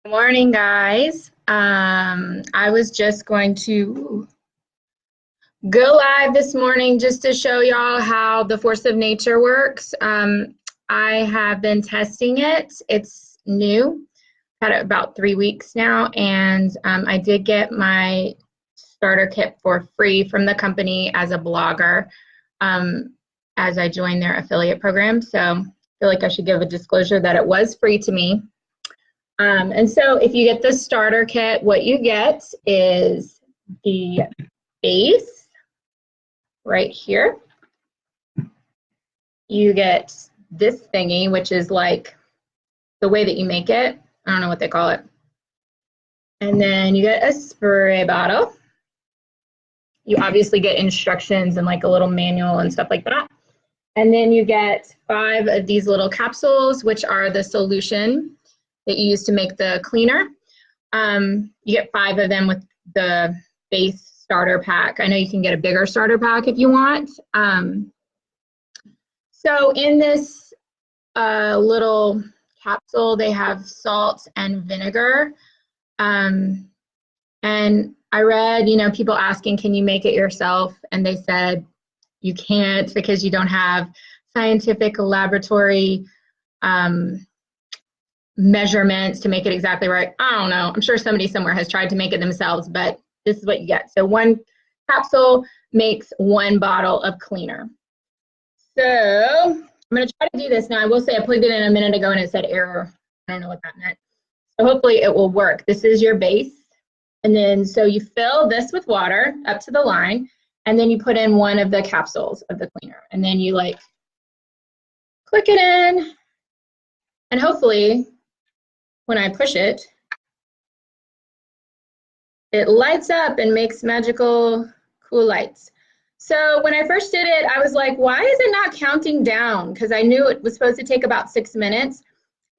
Good morning, guys. I was just going to go live this morning just to show y'all how the force of nature works. I have been testing it. It's new. Had it about 3 weeks now, and I did get my starter kit for free from the company as a blogger as I joined their affiliate program. So I feel like I should give a disclosure that it was free to me. And so if you get the starter kit, what you get is the base right here. You get this thingy, which is like the way that you make it. I don't know what they call it. And then you get a spray bottle. You obviously get instructions and like a little manual and stuff like that. And then you get 5 of these little capsules, which are the solution that you use to make the cleaner. You get 5 of them with the base starter pack. I know you can get a bigger starter pack if you want. So in this little capsule, they have salt and vinegar. And I read, people asking, can you make it yourself? And they said, you can't because you don't have scientific laboratory measurements to make it exactly right. I don't know. I'm sure somebody somewhere has tried to make it themselves, but this is what you get. So 1 capsule makes 1 bottle of cleaner. So I'm going to try to do this now. I will say I plugged it in a minute ago and it said error. I don't know what that meant. So hopefully it will work. This is your base. And then so you fill this with water up to the line, and then you put in 1 of the capsules of the cleaner. And then you click it in, and hopefully when I push it, it lights up and makes magical cool lights. So when I first did it, I was like, why is it not counting down? Because I knew it was supposed to take about 6 minutes,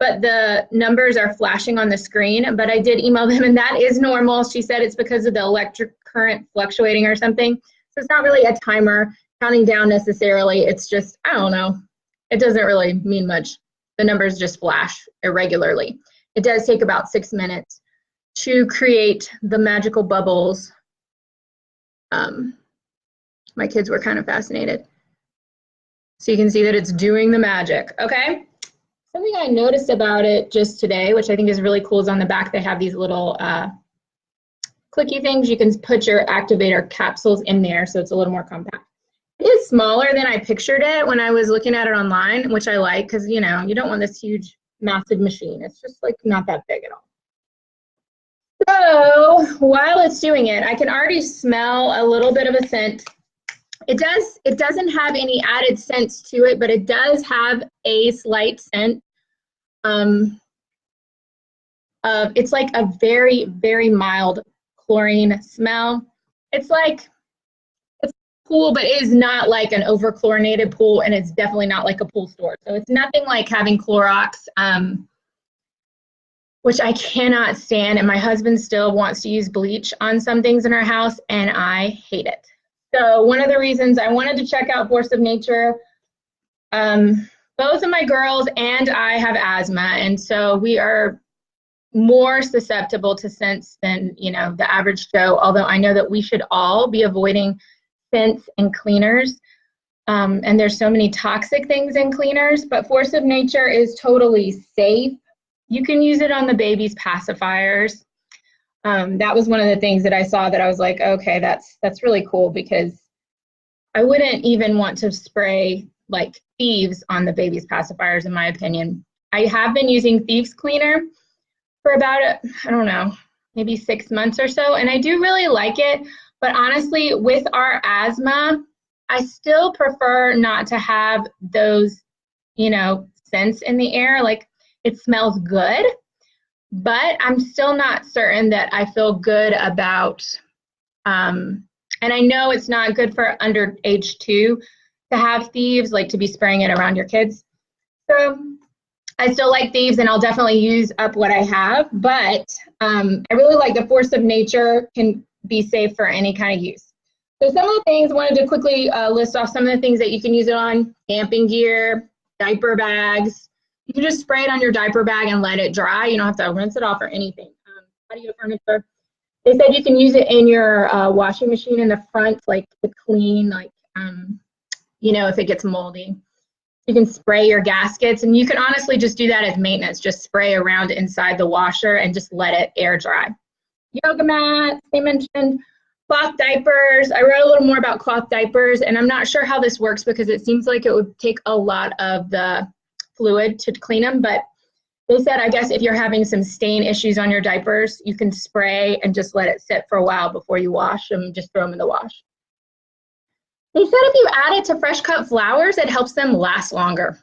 but the numbers are flashing on the screen. But I did email them, and that is normal. She said it's because of the electric current fluctuating or something. So it's not really a timer counting down necessarily. It's just, I don't know. It doesn't really mean much. The numbers just flash irregularly. It does take about 6 minutes to create the magical bubbles. My kids were kind of fascinated. So you can see that it's doing the magic, okay? Something I noticed about it just today, which I think is really cool, is on the back they have these little clicky things. You can put your activator capsules in there, so it's a little more compact. It is smaller than I pictured it when I was looking at it online, which I like because, you don't want this huge, massive machine. It's just not that big at all. So while it's doing it, I can already smell a little bit of a scent. It doesn't have any added scents to it, but it does have a slight scent. It's like a very, very mild chlorine smell. It's pool, but it is not like an over-chlorinated pool, and it's definitely not like a pool store. So it's nothing like having Clorox, which I cannot stand, and my husband still wants to use bleach on some things in our house, and I hate it. So one of the reasons I wanted to check out Force of Nature, both of my girls and I have asthma, and so we are more susceptible to scents than the average Joe, although I know that we should all be avoiding scents and cleaners, and there's so many toxic things in cleaners, but Force of Nature is totally safe. You can use it on the baby's pacifiers. That was one of the things that I saw that I was like, okay, that's really cool, because I wouldn't even want to spray like Thieves on the baby's pacifiers, in my opinion. I have been using Thieves cleaner for about, I don't know, maybe 6 months or so, and I do really like it. But honestly, with our asthma, I still prefer not to have those, scents in the air. Like, it smells good, but I'm still not certain that I feel good about, and I know it's not good for under age 2 to have Thieves, like to be spraying it around your kids. So I still like Thieves, and I'll definitely use up what I have, but I really like the Force of Nature can be safe for any kind of use. So some of the things, I wanted to quickly list off some of the things that you can use it on: camping gear, diaper bags, You can just spray it on your diaper bag and let it dry. You don't have to rinse it off or anything. Patio furniture. They said you can use it in your washing machine in the front, like to clean, like, you know, if it gets moldy. You can spray your gaskets, and you can honestly just do that as maintenance. Just spray around inside the washer and just let it air dry. Yoga mats, they mentioned. Cloth diapers. I read a little more about cloth diapers, and I'm not sure how this works because it seems like it would take a lot of the fluid to clean them, but they said, I guess if you're having some stain issues on your diapers, you can spray and just let it sit for a while before you wash them, just throw them in the wash. They said if you add it to fresh cut flowers, it helps them last longer.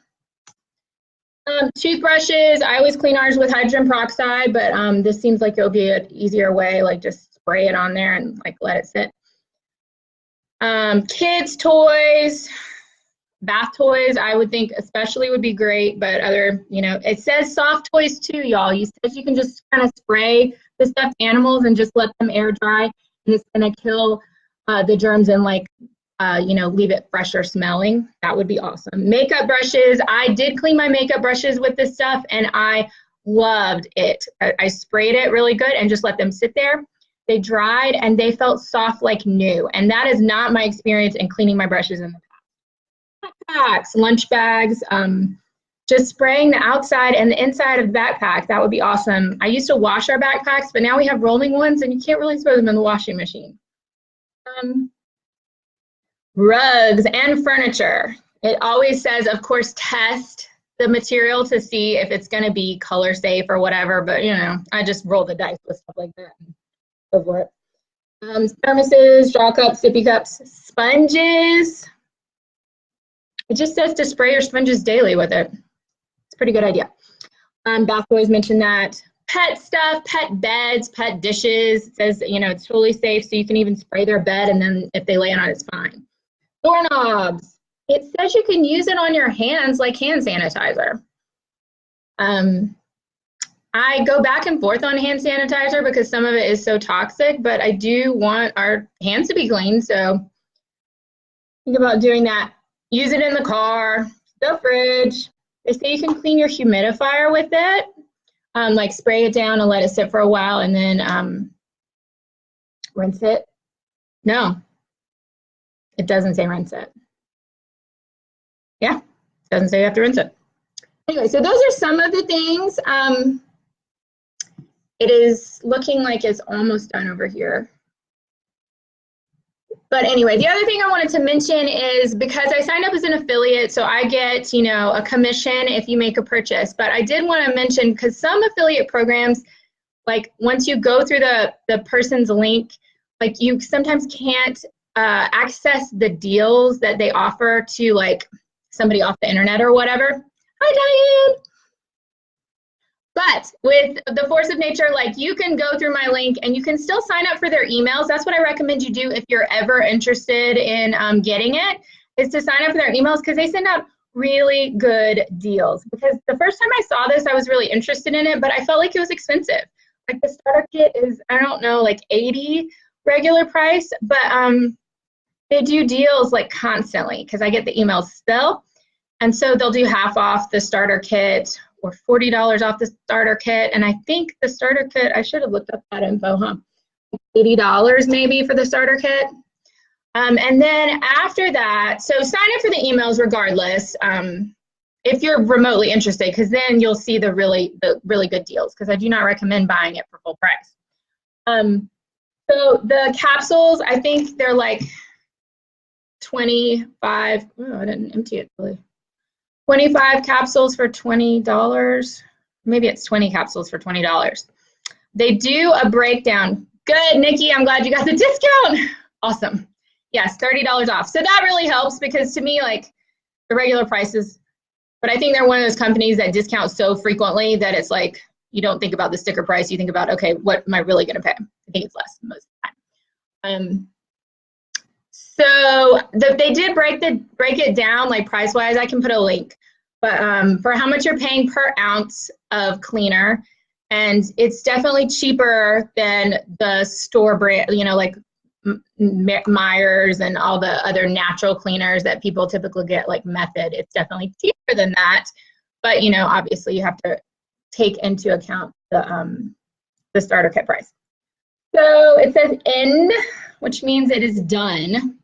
Toothbrushes, I always clean ours with hydrogen peroxide, but this seems like it'll be an easier way, like just spray it on there and like let it sit. Kids' toys, bath toys, I would think especially would be great, but other, you know, it says soft toys too, y'all. You said you can just kind of spray the stuffed animals and just let them air dry, and it's gonna kill the germs and like, you know, leave it fresher smelling. That would be awesome. Makeup brushes, I did clean my makeup brushes with this stuff and I loved it. I sprayed it really good and just let them sit there. They dried and they felt soft like new. And that is not my experience in cleaning my brushes in the past. Backpacks, lunch bags, just spraying the outside and the inside of the backpack. That would be awesome. I used to wash our backpacks, but now we have rolling ones and you can't really throw them in the washing machine. Rugs and furniture. It always says, of course, test the material to see if it's going to be color safe or whatever, but you know, I just roll the dice with stuff like that. Go for it. Thermoses, straw cups, sippy cups, sponges. It just says to spray your sponges daily with it. It's a pretty good idea. Bath boys mentioned that. Pet stuff, pet beds, pet dishes. It says, you know, it's totally safe, so you can even spray their bed, and then if they lay on it, it's fine. Doorknobs. It says you can use it on your hands like hand sanitizer. I go back and forth on hand sanitizer because some of it is so toxic, but I do want our hands to be clean, so think about doing that. Use it in the car, the fridge. They say you can clean your humidifier with it, like spray it down and let it sit for a while and then rinse it. No, it doesn't say rinse it. Yeah, it doesn't say you have to rinse it. Anyway, so those are some of the things. It is looking like it's almost done over here. But anyway, the other thing I wanted to mention is because I signed up as an affiliate, so I get, you know, a commission if you make a purchase. But I did want to mention, because some affiliate programs, like once you go through the person's link, like you sometimes can't access the deals that they offer to like somebody off the internet or whatever. Hi, Diane. But with the Force of Nature, like you can go through my link and you can still sign up for their emails. That's what I recommend you do if you're ever interested in getting it, is to sign up for their emails because they send out really good deals. Because the first time I saw this, I was really interested in it, but I felt like it was expensive. Like the starter kit is, I don't know, like $80 regular price, but they do deals like constantly because I get the emails still. And so they'll do half off the starter kit or $40 off the starter kit. And I think the starter kit, I should have looked up that info, huh? $80 maybe for the starter kit. And then after that, so sign up for the emails regardless, if you're remotely interested, because then you'll see the really good deals, because I do not recommend buying it for full price. So the capsules, I think they're like 25, oh, I didn't empty it really. 25 capsules for $20. Maybe it's 20 capsules for $20. They do a breakdown. Good, Nikki, I'm glad you got the discount. Awesome. Yes, $30 off. So that really helps because to me, like the regular prices, but I think they're one of those companies that discount so frequently that it's like, you don't think about the sticker price. You think about, okay, what am I really going to pay? I think it's less most of the time. So they did break it down like price wise. I can put a link, but for how much you're paying per ounce of cleaner, and it's definitely cheaper than the store brand, you know, like Myers and all the other natural cleaners that people typically get, like Method. It's definitely cheaper than that, but you know, obviously you have to take into account the starter kit price. So it says end, which means it is done.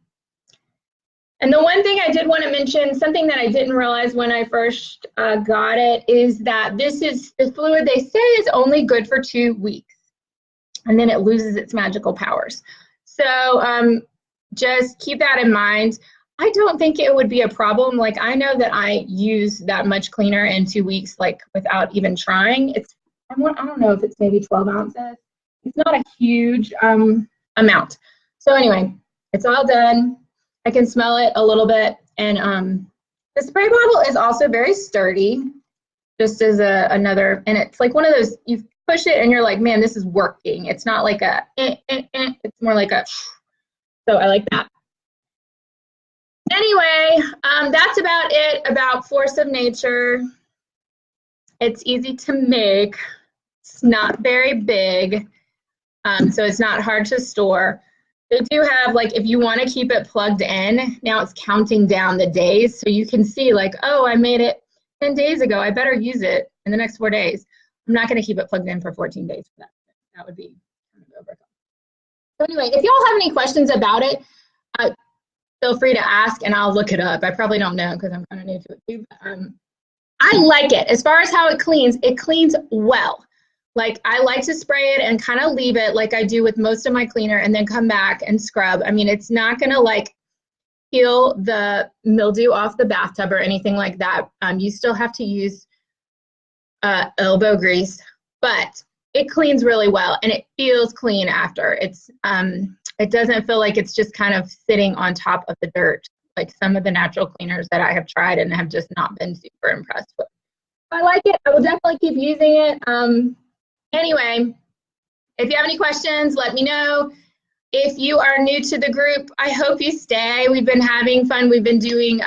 And the one thing I did want to mention, something that I didn't realize when I first got it, is that this is the fluid they say is only good for 2 weeks, and then it loses its magical powers. So just keep that in mind. I don't think it would be a problem. Like, I know that I use that much cleaner in 2 weeks, like without even trying. I don't know if it's maybe 12 ounces. It's not a huge amount. So anyway, it's all done. I can smell it a little bit, and the spray bottle is also very sturdy, just as another, and it's like one of those, you push it and you're like, man, this is working. It's not like a, it's more like a, so I like that. Anyway, that's about it about Force of Nature. It's easy to make. It's not very big, so it's not hard to store. They do have, like, if you want to keep it plugged in, now it's counting down the days. So you can see, like, oh, I made it 10 days ago. I better use it in the next 4 days. I'm not going to keep it plugged in for 14 days for that. That would be kind of overkill. So anyway, if y'all have any questions about it, feel free to ask, and I'll look it up. I probably don't know because I'm kind of new to it too. But, I like it. As far as how it cleans well. Like, I like to spray it and kind of leave it like I do with most of my cleaner and then come back and scrub. I mean, it's not going to like peel the mildew off the bathtub or anything like that. You still have to use elbow grease, but it cleans really well and it feels clean after. It doesn't feel like it's just kind of sitting on top of the dirt like some of the natural cleaners that I have tried and have just not been super impressed with. I like it. I will definitely keep using it. Anyway, if you have any questions, let me know. If you are new to the group, I hope you stay. We've been having fun. We've been doing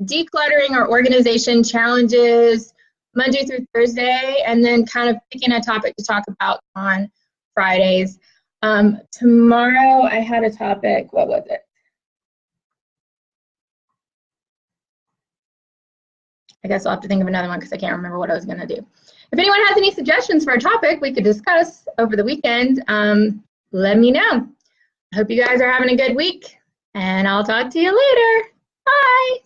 decluttering or organization challenges Monday through Thursday, and then kind of picking a topic to talk about on Fridays. Tomorrow I had a topic, what was it? I guess I'll have to think of another one because I can't remember what I was going to do. If anyone has any suggestions for a topic we could discuss over the weekend, let me know. I hope you guys are having a good week, and I'll talk to you later. Bye.